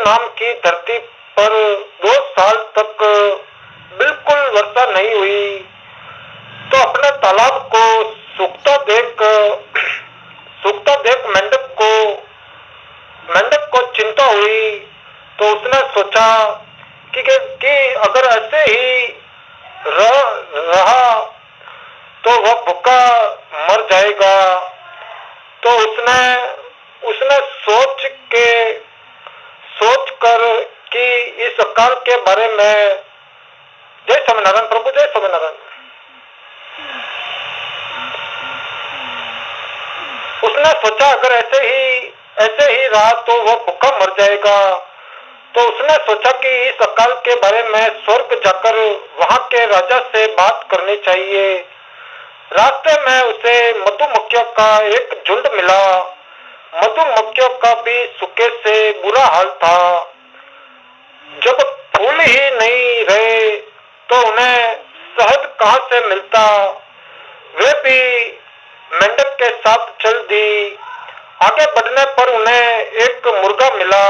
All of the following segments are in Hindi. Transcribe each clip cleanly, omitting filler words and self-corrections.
नाम की धरती पर 2 साल तक बिल्कुल वर्षा नहीं हुई। तो अपने तालाब को सूखता देख मेंढक को चिंता हुई। तो उसने सोचा कि अगर ऐसे ही रहा तो वह भूखा मर जाएगा। तो उसने सोच कर कि इस अकाल के बारे में, जय स्वामीनारायण प्रभु, जय स्वामीनारायण। उसने सोचा अगर ऐसे ही रहा तो वह भूखा मर जाएगा। तो उसने सोचा कि इस अकाल के बारे में स्वर्ग जाकर वहां के राजा से बात करनी चाहिए। रास्ते में उसे मधुमक्खियों का एक झुंड मिला। मधुमक्खियों का भी सूखे से बुरा हाल था। जब फूल ही नहीं रहे तो उन्हें शहद कहां से मिलता। वे भी मेंढक के साथ चल दी। आगे बढ़ने पर उन्हें एक मुर्गा मिला।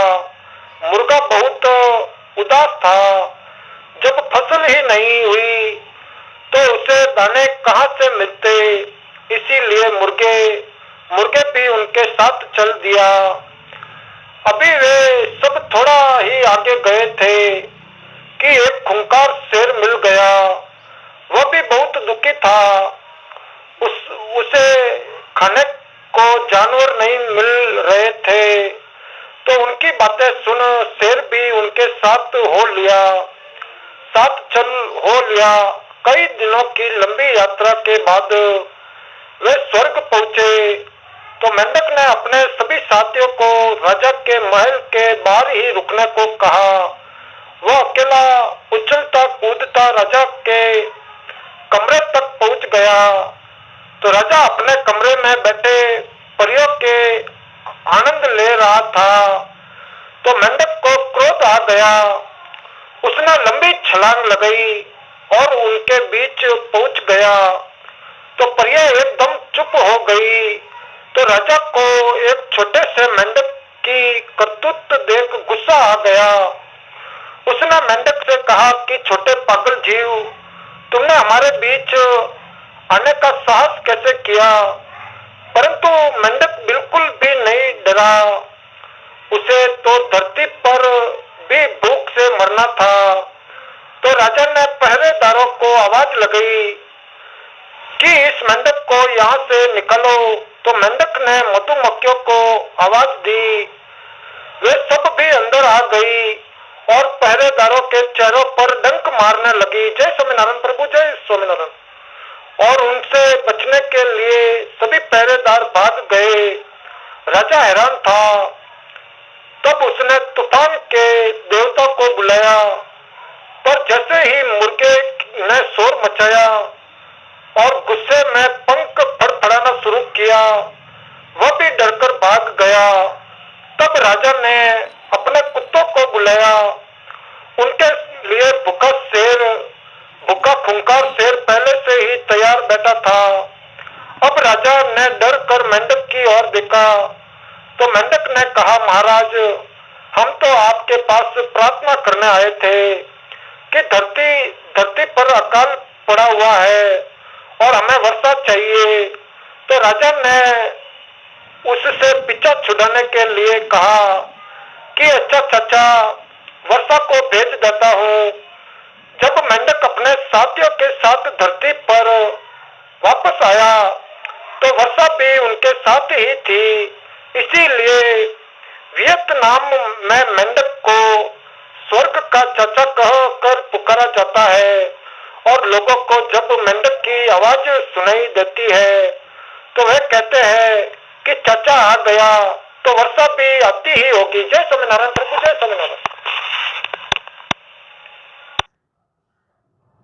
मुर्गा बहुत उदास था। जब फसल ही नहीं हुई तो उसे दाने कहां से मिलते, इसीलिए मुर्गे भी उनके साथ चल दिया। अभी वे सब थोड़ा ही आगे गए थे कि एक खूंखार शेर मिल गया। वह भी बहुत दुखी था। उसे खाने को जानवर नहीं मिल रहे थे। तो उनकी बातें सुन शेर भी उनके साथ हो लिया। कई दिनों की लंबी यात्रा के बाद वे स्वर्ग पहुंचे। तो मेंढक ने अपने सभी साथियों को राजा के महल के बाहर ही रुकने को कहा। वह अकेला उछलता कूदता राजा के कमरे तक पहुंच गया। तो राजा अपने कमरे में बैठे परियों के आनंद ले रहा था। तो मेंढक को क्रोध आ गया। उसने लंबी छलांग लगाई और उनके बीच पहुंच गया। तो परियां एकदम चुप हो गई। तो राजा को एक छोटे से मेंढक की करतूत देख गुस्सा आ गया। उसने मेंढक से कहा कि छोटे पागल जीव, तुमने हमारे बीच आने का साहस कैसे किया। परंतु मेंढक बिल्कुल भी नहीं डरा। उसे तो धरती पर भी भूख से मरना था। तो राजा ने पहरेदारों को आवाज लगाई कि इस मेंढक को यहाँ से निकालो। तो मेंढक ने मधुमक्खियों को आवाज दी। वे सब भी अंदर आ गई और पहरेदारों के चेहरों पर डंक मारने लगी। जय स्वामीनारायण प्रभु, जय स्वामीनारायण। और उनसे बचने के लिए सभी पहरेदार भाग गए। राजा हैरान था। तब उसने तूफान के देवता को बुलाया। पर जैसे ही मुर्गे ने शोर मचाया और गुस्से में पंख फड़फड़ाना शुरू किया, वह भी डरकर भाग गया। तब राजा ने अपने कुत्तों को बुलाया। उनके लिए भूखा खूंखार शेर पहले से ही तैयार बैठा था। अब राजा ने डर कर मेंढक की ओर देखा। तो मेंढक ने कहा, महाराज, हम तो आपके पास प्रार्थना करने आए थे कि धरती पर अकाल पड़ा हुआ है और हमें वर्षा चाहिए। तो राजा ने उससे पीछा छुड़ाने के लिए कहा कि अच्छा चाचा, वर्षा को भेज देता हूँ। जब मेंढक अपने साथियों के साथ धरती पर वापस आया तो वर्षा भी उनके साथ ही थी। इसीलिए वियतनाम में मेंढक को स्वर्ग का चाचा कहकर पुकारा जाता है। और लोगों को जब मेंढक की आवाज सुनाई देती है तो वे कहते हैं कि चाचा आ गया, तो वर्षा भी आती ही होगी। जय स्वामीनारायण प्रभु, जय स्वामीनारायण।